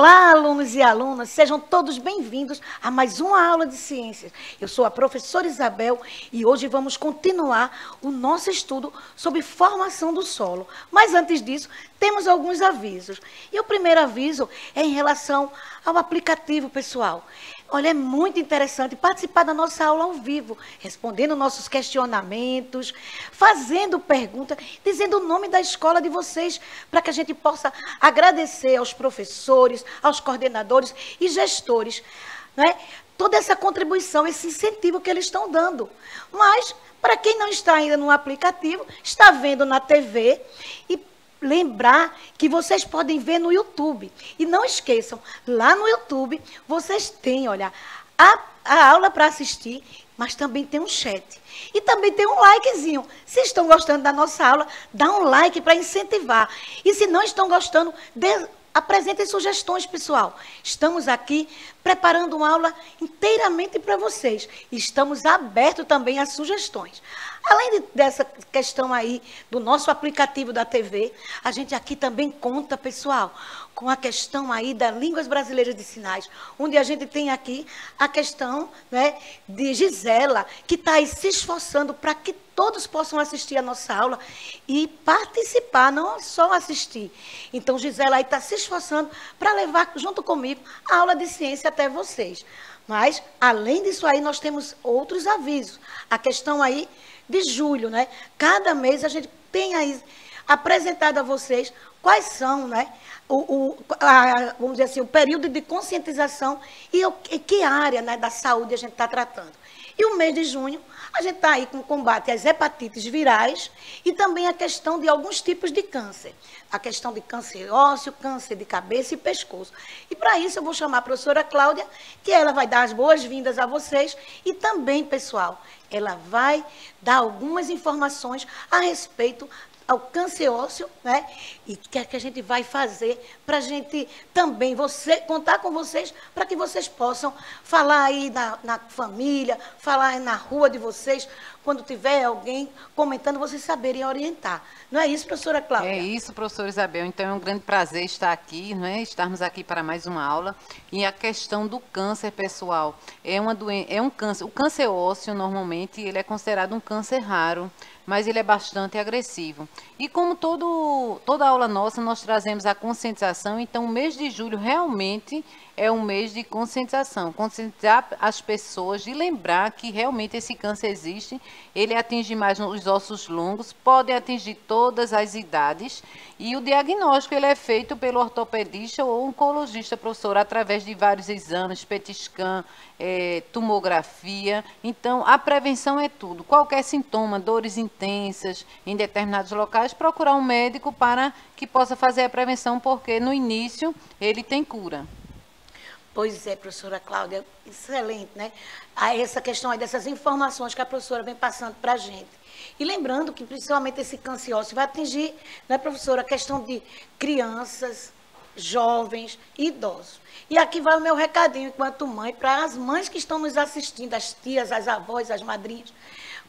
Olá, alunos e alunas, sejam todos bem-vindos a mais uma aula de ciências. Eu sou a professora Isabel e hoje vamos continuar o nosso estudo sobre formação do solo. Mas antes disso, temos alguns avisos. E o primeiro aviso é em relação ao aplicativo, pessoal. Olha, é muito interessante participar da nossa aula ao vivo, respondendo nossos questionamentos, fazendo perguntas, dizendo o nome da escola de vocês, para que a gente possa agradecer aos professores, aos coordenadores e gestores, né? Toda essa contribuição, esse incentivo que eles estão dando. Mas, para quem não está ainda no aplicativo, está vendo na TV e lembrar que vocês podem ver no YouTube. E não esqueçam, lá no YouTube, vocês têm, olha, a aula para assistir, mas também tem um chat. E também tem um likezinho. Se estão gostando da nossa aula, dá um like para incentivar. E se não estão gostando, apresentem sugestões, pessoal. Estamos aqui preparando uma aula inteiramente para vocês. E estamos abertos também a sugestões. Além dessa questão aí do nosso aplicativo da TV, a gente aqui também conta, pessoal, com a questão aí das línguas brasileiras de sinais, onde a gente tem aqui a questão, né, de Gisela, que está aí se esforçando para que todos possam assistir a nossa aula e participar, não só assistir. Então, Gisela aí está se esforçando para levar junto comigo a aula de ciência até vocês. Mas, além disso aí, nós temos outros avisos. A questão aí de julho, né? Cada mês a gente tem aí apresentado a vocês quais são, né, vamos dizer assim, o período de conscientização e que área, né, da saúde a gente está tratando. E o mês de junho, a gente está aí com o combate às hepatites virais e também a questão de alguns tipos de câncer. A questão de câncer ósseo, câncer de cabeça e pescoço. E para isso eu vou chamar a professora Cláudia, que ela vai dar as boas-vindas a vocês e também, pessoal, ela vai dar algumas informações a respeito ao câncer ósseo, né? E que é que a gente vai fazer para a gente também contar com vocês, para que vocês possam falar aí na família, falar aí na rua de vocês, quando tiver alguém comentando, vocês saberem orientar. Não é isso, professora Cláudia? É isso, professora Isabel. Então, é um grande prazer estar aqui, não é? Estarmos aqui para mais uma aula. E a questão do câncer, pessoal, é um câncer. O câncer ósseo, normalmente, ele é considerado um câncer raro, mas ele é bastante agressivo. E como toda aula nossa, nós trazemos a conscientização, então o mês de julho realmente é um mês de conscientização, conscientizar as pessoas de lembrar que realmente esse câncer existe, ele atinge mais os ossos longos, pode atingir todas as idades, e o diagnóstico ele é feito pelo ortopedista ou oncologista, professor, através de vários exames, PET scan, tomografia. Então, a prevenção é tudo. Qualquer sintoma, dores intensas em determinados locais, procurar um médico para que possa fazer a prevenção, porque no início ele tem cura. Pois é, professora Cláudia, excelente, né? Essa questão aí dessas informações que a professora vem passando para a gente. E lembrando que, principalmente, esse câncer ósseo vai atingir, né, professora, a questão de crianças, jovens e idosos. E aqui vai o meu recadinho, enquanto mãe, para as mães que estão nos assistindo, as tias, as avós, as madrinhas.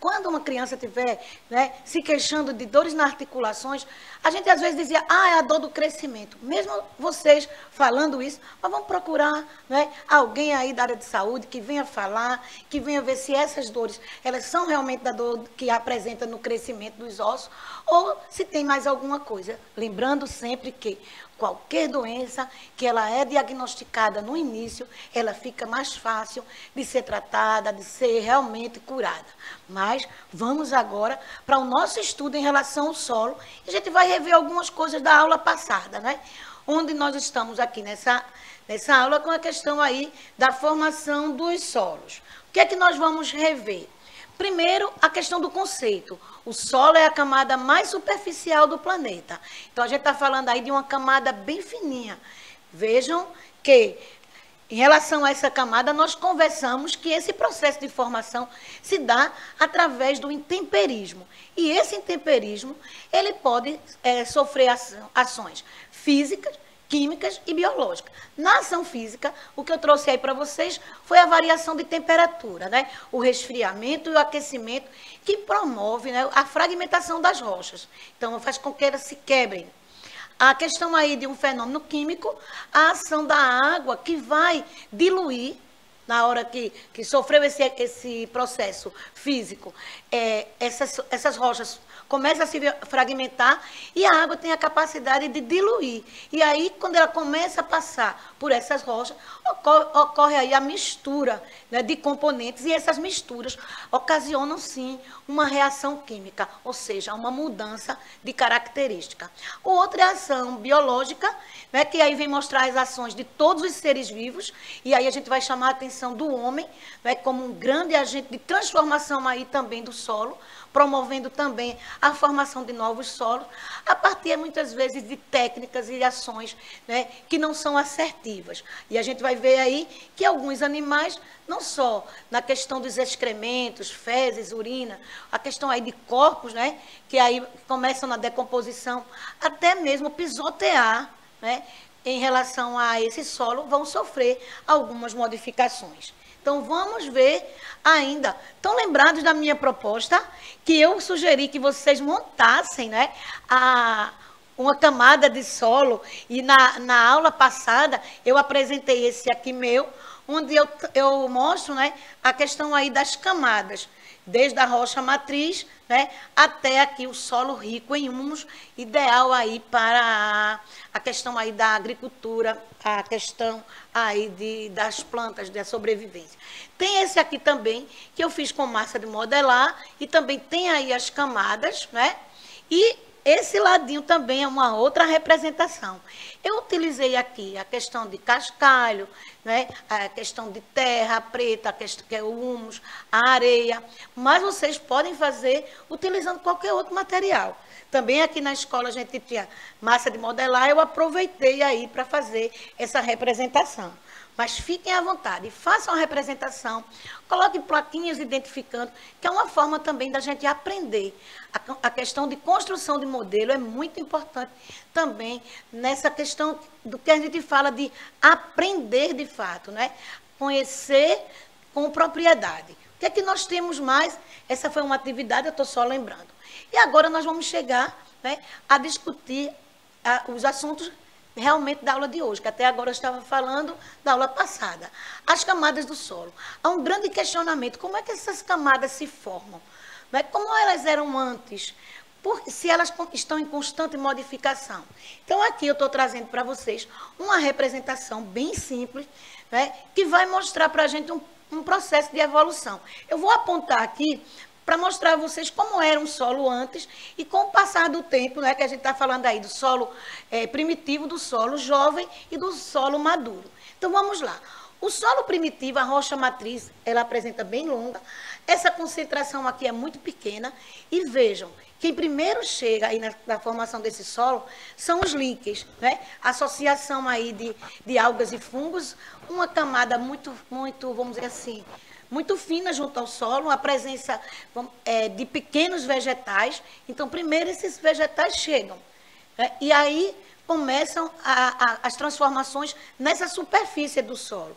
Quando uma criança estiver, né, se queixando de dores nas articulações, a gente às vezes dizia, é a dor do crescimento. Mesmo vocês falando isso, mas vamos procurar, né, alguém aí da área de saúde que venha falar, que venha ver se essas dores, elas são realmente da dor que apresenta no crescimento dos ossos, ou se tem mais alguma coisa. Lembrando sempre que qualquer doença que ela é diagnosticada no início, ela fica mais fácil de ser tratada, de ser realmente curada. Mas vamos agora para o nosso estudo em relação ao solo. E a gente vai rever algumas coisas da aula passada, né? Onde nós estamos aqui nessa aula com a questão aí da formação dos solos. O que é que nós vamos rever? Primeiro, a questão do conceito. O solo é a camada mais superficial do planeta. Então, a gente está falando aí de uma camada bem fininha. Vejam que, em relação a essa camada, nós conversamos que esse processo de formação se dá através do intemperismo. E esse intemperismo, ele pode sofrer ações físicas, químicas e biológicas. Na ação física, o que eu trouxe aí para vocês foi a variação de temperatura, né? O resfriamento e o aquecimento que promove, né, a fragmentação das rochas. Então, faz com que elas se quebrem. a questão aí de um fenômeno químico, a ação da água que vai diluir, na hora que sofreu esse processo físico, essas rochas começam a se fragmentar e a água tem a capacidade de diluir. E aí, quando ela começa a passar por essas rochas, ocorre aí a mistura, né, de componentes, e essas misturas ocasionam, sim, uma reação química, ou seja, uma mudança de característica. Outra é a ação biológica, né, que aí vem mostrar as ações de todos os seres vivos, e aí a gente vai chamar a atenção do homem, né, como um grande agente de transformação aí também do solo, promovendo também a formação de novos solos, a partir, muitas vezes, de técnicas e ações, né, que não são assertivas. E a gente vai ver aí que alguns animais, não só na questão dos excrementos, fezes, urina, a questão aí de corpos, né, que aí começam na decomposição, até mesmo pisotear, né, em relação a esse solo, vão sofrer algumas modificações. Então, vamos ver ainda. Estão lembrados da minha proposta, que eu sugeri que vocês montassem, né, uma camada de solo, e na aula passada eu apresentei esse aqui meu, onde eu mostro, né, a questão aí das camadas, desde a rocha matriz, né, até aqui o solo rico em humus, ideal aí para a questão aí da agricultura, a questão aí das plantas, da sobrevivência. Tem esse aqui também, que eu fiz com massa de modelar, e também tem aí as camadas, né, e esse ladinho também é uma outra representação. Eu utilizei aqui a questão de cascalho, né, a questão de terra preta, a questão que é o humus, a areia, mas vocês podem fazer utilizando qualquer outro material. Também aqui na escola a gente tinha massa de modelar, eu aproveitei aí para fazer essa representação. Mas fiquem à vontade, façam a representação, coloquem plaquinhas identificando, que é uma forma também da gente aprender. A questão de construção de modelo é muito importante também nessa questão do que a gente fala de aprender de fato, né? Conhecer com propriedade. O que é que nós temos mais? Essa foi uma atividade, eu estou só lembrando. E agora nós vamos chegar, né, a discutir os assuntos realmente da aula de hoje, que até agora eu estava falando da aula passada. As camadas do solo. Há um grande questionamento, como é que essas camadas se formam? Né? Como elas eram antes? Se elas estão em constante modificação. Então, aqui eu estou trazendo para vocês uma representação bem simples, né, que vai mostrar para a gente um processo de evolução. Eu vou apontar aqui para mostrar a vocês como era um solo antes e com o passar do tempo, né, que a gente está falando aí do solo primitivo, do solo jovem e do solo maduro. Então, vamos lá. O solo primitivo, a rocha matriz, ela apresenta bem longa. Essa concentração aqui é muito pequena. E vejam, quem primeiro chega aí na formação desse solo são os líquens, né? Associação aí de algas e fungos, uma camada muito, vamos dizer assim, muito fina junto ao solo, a presença de pequenos vegetais. Então, primeiro esses vegetais chegam, né? E aí começam as transformações nessa superfície do solo.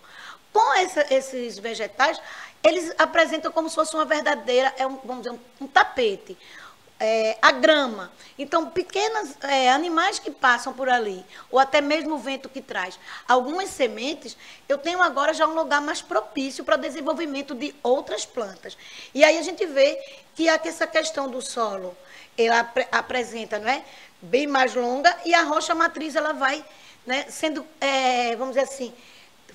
Com esses vegetais, eles apresentam como se fosse uma verdadeira, vamos dizer, um tapete. A grama. Então, pequenos animais que passam por ali, ou até mesmo o vento que traz algumas sementes, eu tenho agora já um lugar mais propício para o desenvolvimento de outras plantas. E aí a gente vê que essa questão do solo, ela apresenta, não é, bem mais longa, e a rocha matriz ela vai, né, sendo, vamos dizer assim,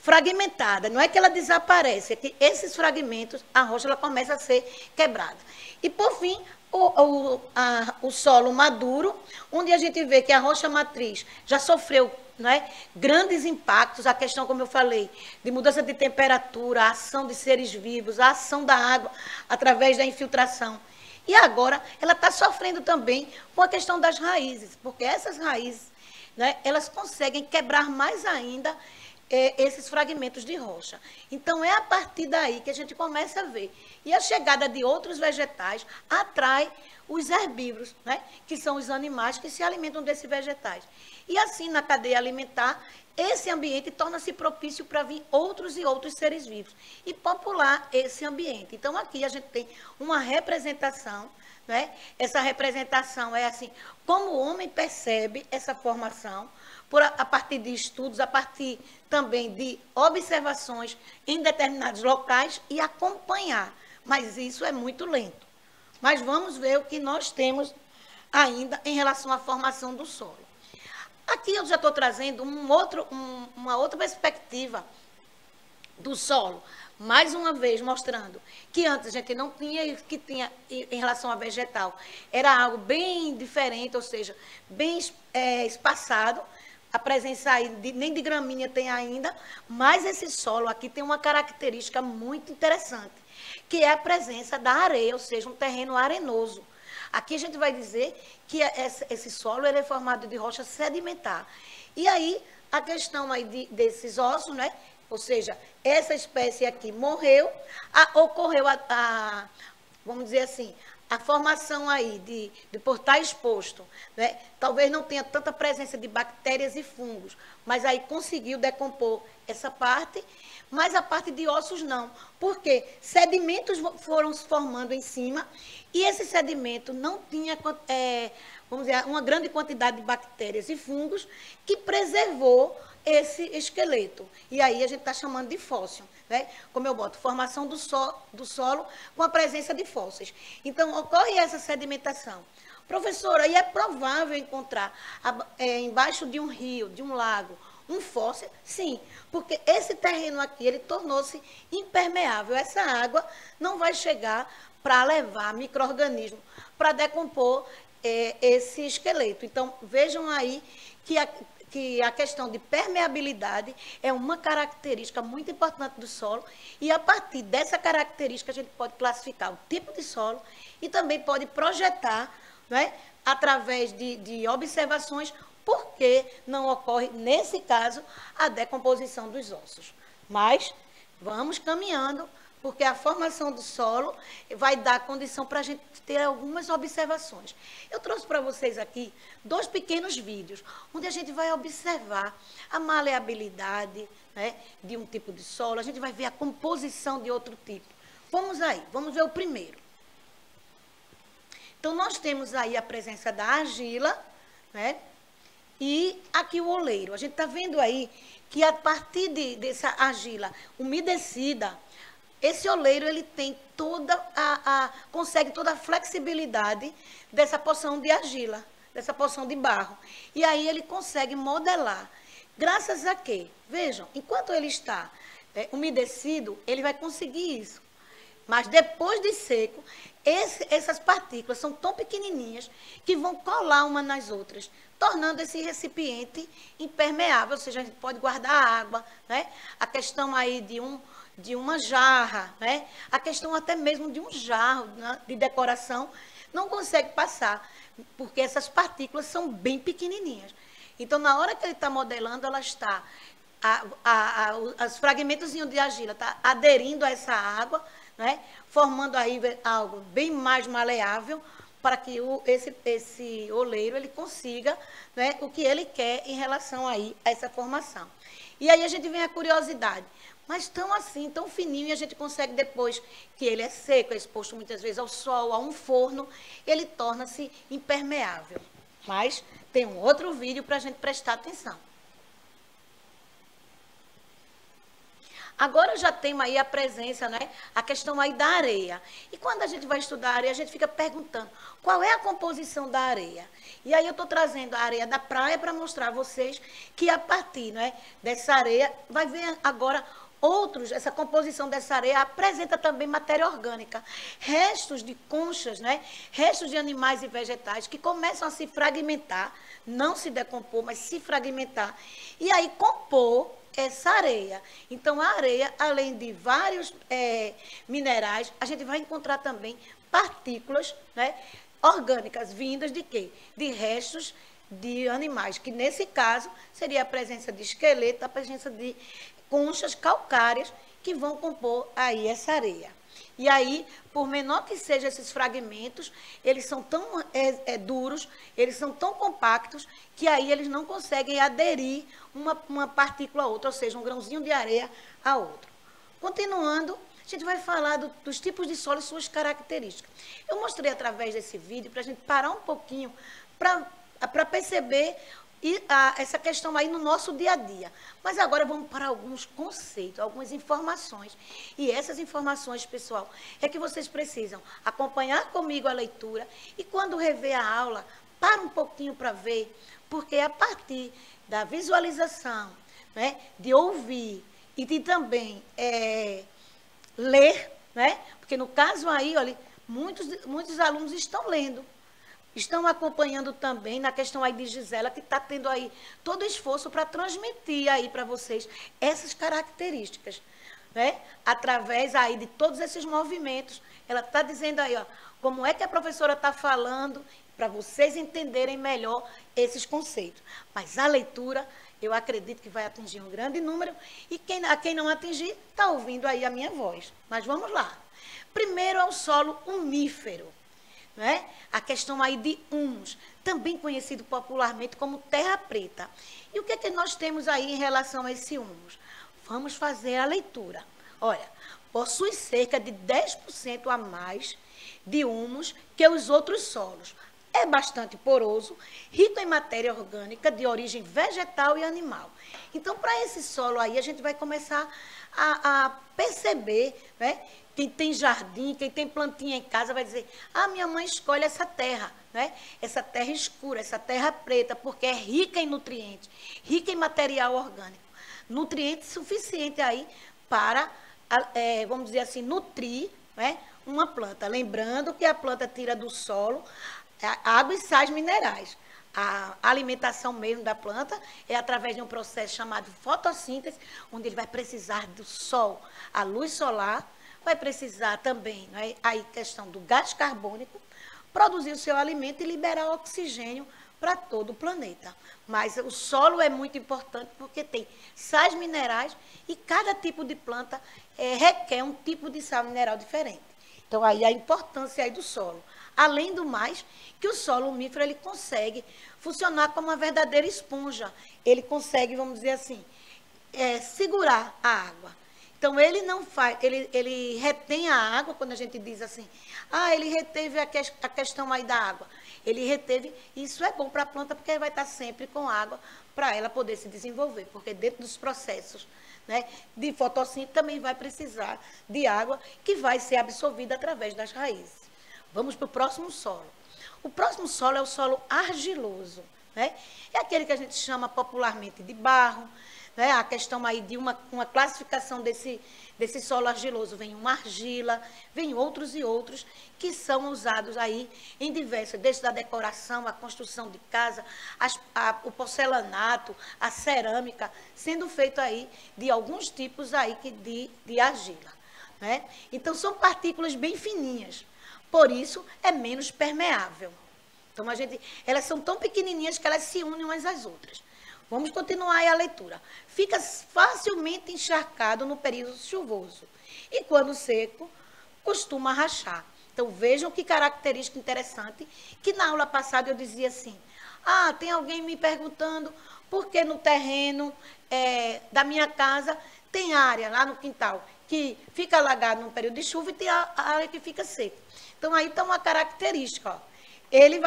fragmentada. Não é que ela desaparece, é que esses fragmentos, a rocha ela começa a ser quebrada. E, por fim, o solo maduro, onde a gente vê que a rocha matriz já sofreu, né, grandes impactos, a questão, como eu falei, de mudança de temperatura, a ação de seres vivos, a ação da água através da infiltração. E agora ela está sofrendo também com a questão das raízes, porque essas raízes, né, elas conseguem quebrar mais ainda esses fragmentos de rocha. Então, é a partir daí que a gente começa a ver. E a chegada de outros vegetais atrai os herbívoros, né? Que são os animais que se alimentam desses vegetais. E assim, na cadeia alimentar, esse ambiente torna-se propício para vir outros e outros seres vivos e popular esse ambiente. Então, aqui a gente tem uma representação, né? Essa representação é assim, como o homem percebe essa formação, a partir de estudos, a partir também de observações em determinados locais e acompanhar. Mas isso é muito lento. Mas vamos ver o que nós temos ainda em relação à formação do solo. Aqui eu já estou trazendo uma outra perspectiva do solo. Mais uma vez, mostrando que antes a gente não tinha isso que tinha em relação a vegetal. Era algo bem diferente, ou seja, bem espaçado. A presença aí nem de gramínea tem ainda, mas esse solo aqui tem uma característica muito interessante, que é a presença da areia, ou seja, um terreno arenoso. Aqui a gente vai dizer que esse solo ele é formado de rocha sedimentar. E aí, a questão aí desses ossos, né? Ou seja, essa espécie aqui morreu, ocorreu vamos dizer assim, a formação aí de por estar exposto, né? Talvez não tenha tanta presença de bactérias e fungos, mas aí conseguiu decompor essa parte, mas a parte de ossos não. Porque sedimentos foram se formando em cima e esse sedimento não tinha, vamos dizer, uma grande quantidade de bactérias e fungos que preservou esse esqueleto. E aí a gente está chamando de fóssil, né? Como eu boto, formação do solo com a presença de fósseis. Então, ocorre essa sedimentação. Professora, e é provável encontrar embaixo de um rio, de um lago, um fóssil? Sim, porque esse terreno aqui, ele tornou-se impermeável. Essa água não vai chegar para levar micro-organismo para decompor esse esqueleto. Então, vejam aí que a questão de permeabilidade é uma característica muito importante do solo e a partir dessa característica a gente pode classificar o tipo de solo e também pode projetar, né, através de observações, por que não ocorre, nesse caso, a decomposição dos ossos. Mas vamos caminhando, porque a formação do solo vai dar condição para a gente ter algumas observações. Eu trouxe para vocês aqui 2 pequenos vídeos, onde a gente vai observar a maleabilidade, né, de um tipo de solo, a gente vai ver a composição de outro tipo. Vamos aí, vamos ver o primeiro. Então, nós temos aí a presença da argila, né, e aqui o oleiro. A gente está vendo aí que a partir dessa argila umedecida, esse oleiro, ele tem consegue toda a flexibilidade dessa porção de argila, dessa porção de barro. E aí ele consegue modelar. Graças a quê? Vejam, enquanto ele está umedecido, ele vai conseguir isso. Mas depois de seco, essas partículas são tão pequenininhas que vão colar umas nas outras, tornando esse recipiente impermeável, ou seja, a gente pode guardar água, né? A questão aí de uma jarra, né? A questão até mesmo de um jarro, né, de decoração, não consegue passar, porque essas partículas são bem pequenininhas. Então, na hora que ele está modelando, ela está, os fragmentos de argila está aderindo a essa água, né, formando aí algo bem mais maleável, para que esse oleiro ele consiga, né, o que ele quer em relação aí a essa formação. E aí a gente vem a curiosidade. Mas tão assim, tão fininho, e a gente consegue depois que ele é seco, é exposto muitas vezes ao sol, a um forno, ele torna-se impermeável. Mas tem um outro vídeo para a gente prestar atenção. Agora já temos aí a presença, né, a questão aí da areia. E quando a gente vai estudar a areia, a gente fica perguntando qual é a composição da areia. E aí eu estou trazendo a areia da praia para mostrar a vocês que a partir, né, dessa areia, vai ver agora essa composição dessa areia apresenta também matéria orgânica, restos de conchas, né, restos de animais e vegetais que começam a se fragmentar, não se decompor, mas se fragmentar, e aí compor essa areia. Então, a areia, além de vários minerais, a gente vai encontrar também partículas, né, orgânicas, vindas de quê? De restos de animais, que nesse caso seria a presença de esqueleto, a presença de conchas calcárias que vão compor aí essa areia. E aí, por menor que sejam esses fragmentos, eles são tão duros, eles são tão compactos, que aí eles não conseguem aderir uma partícula a outra, ou seja, um grãozinho de areia a outro. Continuando, a gente vai falar dos tipos de solo e suas características. Eu mostrei através desse vídeo para a gente parar um pouquinho para perceber essa questão aí no nosso dia a dia. Mas agora vamos para alguns conceitos, algumas informações. E essas informações, pessoal, é que vocês precisam acompanhar comigo a leitura e quando rever a aula, para um pouquinho para ver, porque a partir da visualização, né, de ouvir e de também ler, né, porque no caso aí, olha, muitos alunos estão lendo. Estão acompanhando também na questão aí de Gisela, que está tendo aí todo o esforço para transmitir aí para vocês essas características, né? Através aí de todos esses movimentos. Ela está dizendo aí, ó, como é que a professora está falando, para vocês entenderem melhor esses conceitos. Mas a leitura, eu acredito que vai atingir um grande número, e a quem não atingir, está ouvindo aí a minha voz. Mas vamos lá. Primeiro é o solo umífero. Né? A questão aí de humus, também conhecido popularmente como terra preta. E o que é que nós temos aí em relação a esse humus? Vamos fazer a leitura. Olha, possui cerca de 10% a mais de humus que os outros solos. É bastante poroso, rico em matéria orgânica de origem vegetal e animal. Então, para esse solo aí, a gente vai começar a perceber, né? Quem tem jardim, quem tem plantinha em casa vai dizer, minha mãe escolhe essa terra, né? Essa terra escura, essa terra preta, porque é rica em nutrientes, rica em material orgânico. Nutrientes suficiente aí para, vamos dizer assim, nutrir, né, uma planta. Lembrando que a planta tira do solo água e sais minerais. A alimentação mesmo da planta é através de um processo chamado fotossíntese, onde ele vai precisar do sol, a luz solar, vai precisar também, né, aí questão do gás carbônico, produzir o seu alimento e liberar oxigênio para todo o planeta. Mas o solo é muito importante porque tem sais minerais e cada tipo de planta requer um tipo de sal mineral diferente. Então, aí a importância aí do solo. Além do mais, que o solo umífero ele consegue funcionar como uma verdadeira esponja. Ele consegue, vamos dizer assim, segurar a água. Então, ele não faz, ele retém a água, quando a gente diz assim, ele reteve a questão aí da água. Ele reteve, isso é bom para a planta, porque vai estar sempre com água para ela poder se desenvolver, porque dentro dos processos, né, de fotossíntese também vai precisar de água que vai ser absorvida através das raízes. Vamos para o próximo solo. O próximo solo é o solo argiloso, né? É aquele que a gente chama popularmente de barro, né? A questão aí de uma classificação desse solo argiloso, vem uma argila, vem outros e outros que são usados aí em diversas, desde a decoração, a construção de casa, o porcelanato, a cerâmica, sendo feito aí de alguns tipos aí de argila, né? Então, são partículas bem fininhas, por isso é menos permeável. Então, elas são tão pequenininhas que elas se unem umas às outras. Vamos continuar aí a leitura. Fica facilmente encharcado no período chuvoso. E quando seco, costuma rachar. Então, vejam que característica interessante, que na aula passada eu dizia assim, tem alguém me perguntando por que no terreno da minha casa tem área lá no quintal que fica alagado no período de chuva e tem a área que fica seca. Então, aí está uma característica, ó. Ele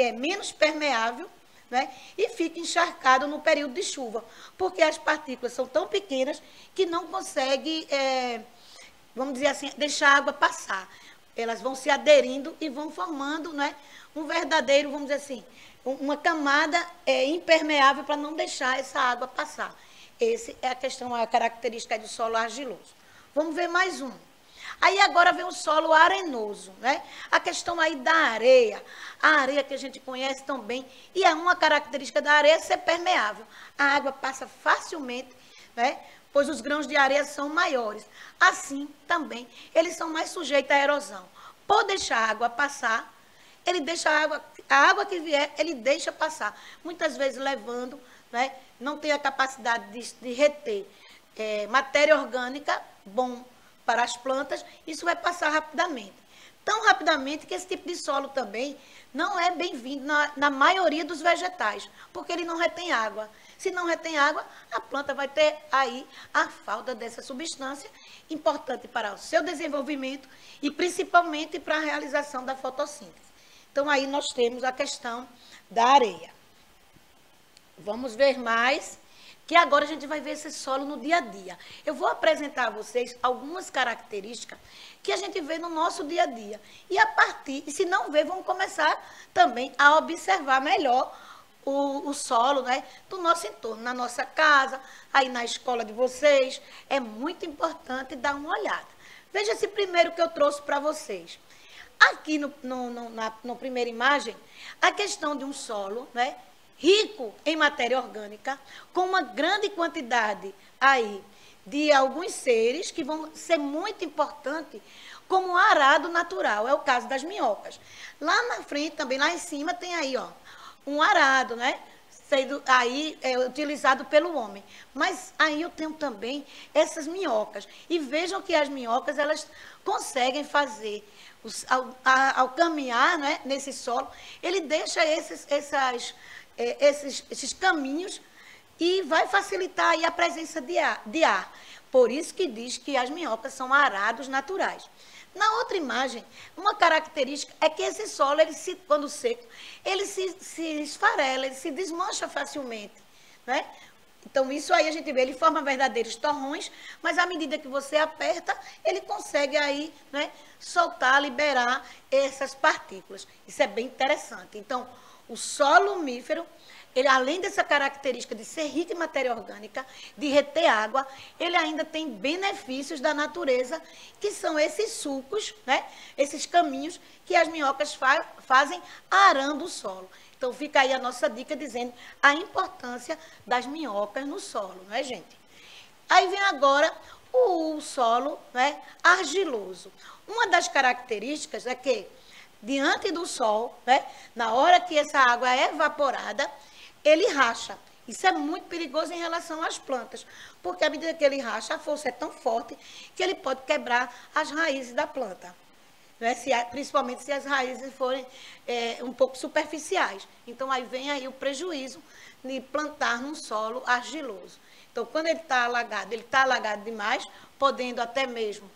é menos permeável, né, e fica encharcado no período de chuva, porque as partículas são tão pequenas que não consegue, vamos dizer assim, deixar a água passar. Elas vão se aderindo e vão formando, né, um verdadeiro, vamos dizer assim, uma camada impermeável para não deixar essa água passar. Essa é a característica do solo argiloso. Vamos ver mais um. Aí agora vem o solo arenoso, né? A questão aí da areia. A areia que a gente conhece tão bem, e é uma característica da areia ser permeável. A água passa facilmente, né? Pois os grãos de areia são maiores. Assim, também, eles são mais sujeitos à erosão. Por deixar a água passar, ele deixa a água a água que vier, ele deixa passar. Muitas vezes levando, né, não tem a capacidade de reter matéria orgânica, bom para as plantas, isso vai passar rapidamente. Tão rapidamente que esse tipo de solo também não é bem-vindo na maioria dos vegetais, porque ele não retém água. Se não retém água, a planta vai ter aí a falta dessa substância importante para o seu desenvolvimento e principalmente para a realização da fotossíntese. Então, aí nós temos a questão da areia. Vamos ver mais, que agora a gente vai ver esse solo no dia a dia. Eu vou apresentar a vocês algumas características que a gente vê no nosso dia a dia. E se não ver, vamos começar também a observar melhor o solo, né, do nosso entorno, na nossa casa, aí na escola de vocês. É muito importante dar uma olhada. Veja esse primeiro que eu trouxe para vocês. Aqui na primeira imagem, a questão de um solo, né, rico em matéria orgânica, com uma grande quantidade aí de alguns seres que vão ser muito importantes como arado natural. É o caso das minhocas. Lá na frente também, lá em cima, tem aí, ó, um arado, né? Sendo aí utilizado pelo homem. Mas aí eu tenho também essas minhocas. E vejam que as minhocas, elas conseguem fazer, ao caminhar, né, nesse solo, ele deixa esses caminhos e vai facilitar aí a presença de ar. Por isso que diz que as minhocas são arados naturais. Na outra imagem, uma característica é que esse solo, quando seco, ele se esfarela, ele se desmancha facilmente, né? Então, isso aí a gente vê, ele forma verdadeiros torrões, mas à medida que você aperta, ele consegue aí, né, soltar, liberar essas partículas. Isso é bem interessante. Então, o solo umífero, ele, além dessa característica de ser rico em matéria orgânica, de reter água, ele ainda tem benefícios da natureza, que são esses sulcos, né, esses caminhos que as minhocas fazem arando o solo. Então, fica aí a nossa dica dizendo a importância das minhocas no solo, não é, gente? Aí vem agora o solo, né, argiloso. Uma das características é que, diante do sol, né, na hora que essa água é evaporada, ele racha. Isso é muito perigoso em relação às plantas, porque à medida que ele racha, a força é tão forte que ele pode quebrar as raízes da planta, né? Principalmente se as raízes forem um pouco superficiais. Então, aí vem aí o prejuízo de plantar num solo argiloso. Então, quando ele está alagado demais, podendo até mesmo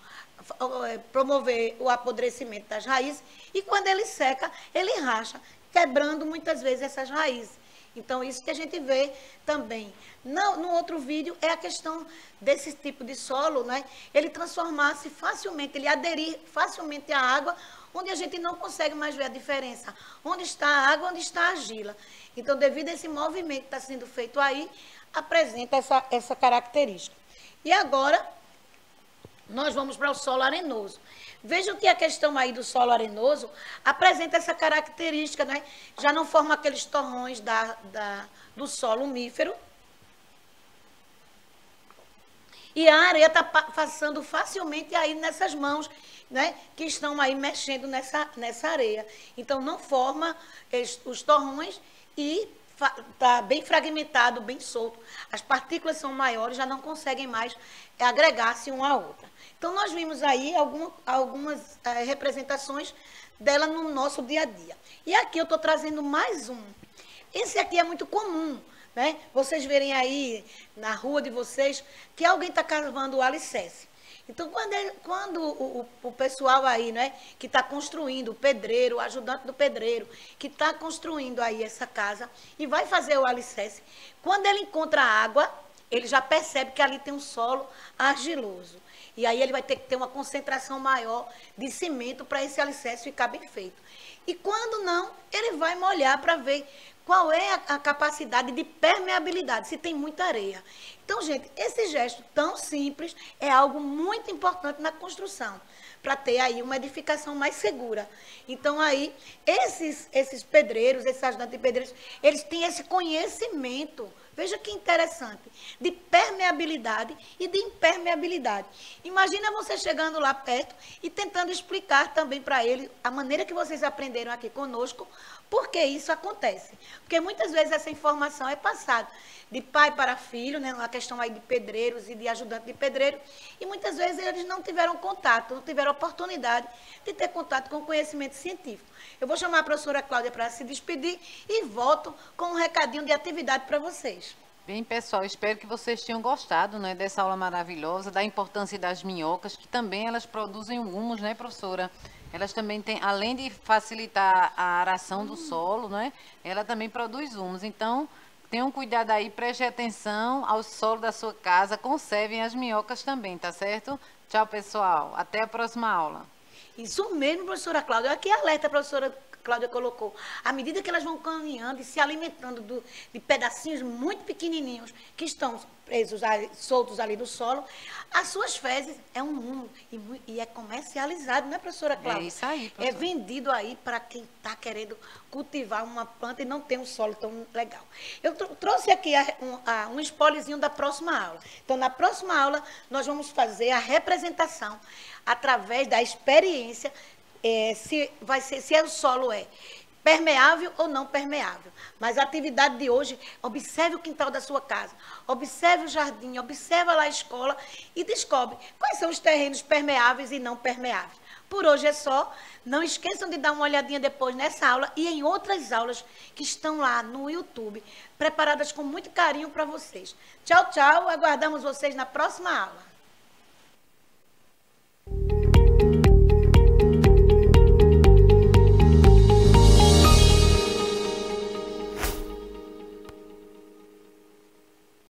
promover o apodrecimento das raízes, e quando ele seca, ele racha, quebrando muitas vezes essas raízes. Então, isso que a gente vê também. No outro vídeo, é a questão desse tipo de solo, né? Ele transformar-se facilmente, ele aderir facilmente à água, onde a gente não consegue mais ver a diferença. Onde está a água, onde está a argila. Então, devido a esse movimento que está sendo feito aí, apresenta essa característica. E agora, nós vamos para o solo arenoso. Vejam que a questão aí do solo arenoso apresenta essa característica, né? Já não forma aqueles torrões do solo umífero. E a areia está passando facilmente aí nessas mãos, né, que estão aí mexendo nessa areia. Então, não forma os torrões e está bem fragmentado, bem solto. As partículas são maiores, já não conseguem mais agregar-se uma à outra. Então, nós vimos aí algumas representações dela no nosso dia a dia. E aqui eu estou trazendo mais um. Esse aqui é muito comum, né? Vocês verem aí na rua de vocês que alguém está cavando o alicerce. Então, quando o pessoal aí, né, que está construindo, o pedreiro, o ajudante do pedreiro, que está construindo aí essa casa e vai fazer o alicerce, quando ele encontra água, ele já percebe que ali tem um solo argiloso. E aí ele vai ter que ter uma concentração maior de cimento para esse alicerce ficar bem feito. E quando não, ele vai molhar para ver qual é a capacidade de permeabilidade, se tem muita areia. Então, gente, esse gesto tão simples é algo muito importante na construção, para ter aí uma edificação mais segura. Então, aí, esses pedreiros, esses ajudantes de pedreiros, eles têm esse conhecimento, Veja que interessante, de permeabilidade e de impermeabilidade. Imagina você chegando lá perto e tentando explicar também para ele a maneira que vocês aprenderam aqui conosco, por que isso acontece. Porque muitas vezes essa informação é passada de pai para filho, né, a questão aí de pedreiros e de ajudante de pedreiro, e muitas vezes eles não tiveram contato, não tiveram oportunidade de ter contato com o conhecimento científico. Eu vou chamar a professora Cláudia para se despedir e volto com um recadinho de atividade para vocês. Bem, pessoal, espero que vocês tenham gostado, né, dessa aula maravilhosa, da importância das minhocas, que também elas produzem humus, né, professora? Elas também têm, além de facilitar a aração do solo, né, ela também produz humus. Então, tenham cuidado aí, preste atenção ao solo da sua casa, conservem as minhocas também, tá certo? Tchau, pessoal. Até a próxima aula. Isso mesmo, professora Cláudia. Aqui alerta a professora Cláudia colocou. À medida que elas vão caminhando e se alimentando de pedacinhos muito pequenininhos que estão presos, soltos ali no solo, as suas fezes é um humo e é comercializado, né, professora Cláudia? É isso aí, professora. É professora. vendido aí para quem está querendo cultivar uma planta e não tem um solo tão legal. Eu trouxe aqui um spoilerzinho da próxima aula. Então, na próxima aula, nós vamos fazer a representação através da experiência se o solo é permeável ou não permeável. Mas a atividade de hoje, observe o quintal da sua casa, observe o jardim, observe lá a escola e descobre quais são os terrenos permeáveis e não permeáveis. Por hoje é só. Não esqueçam de dar uma olhadinha depois nessa aula e em outras aulas que estão lá no YouTube, preparadas com muito carinho para vocês. Tchau, tchau. Aguardamos vocês na próxima aula.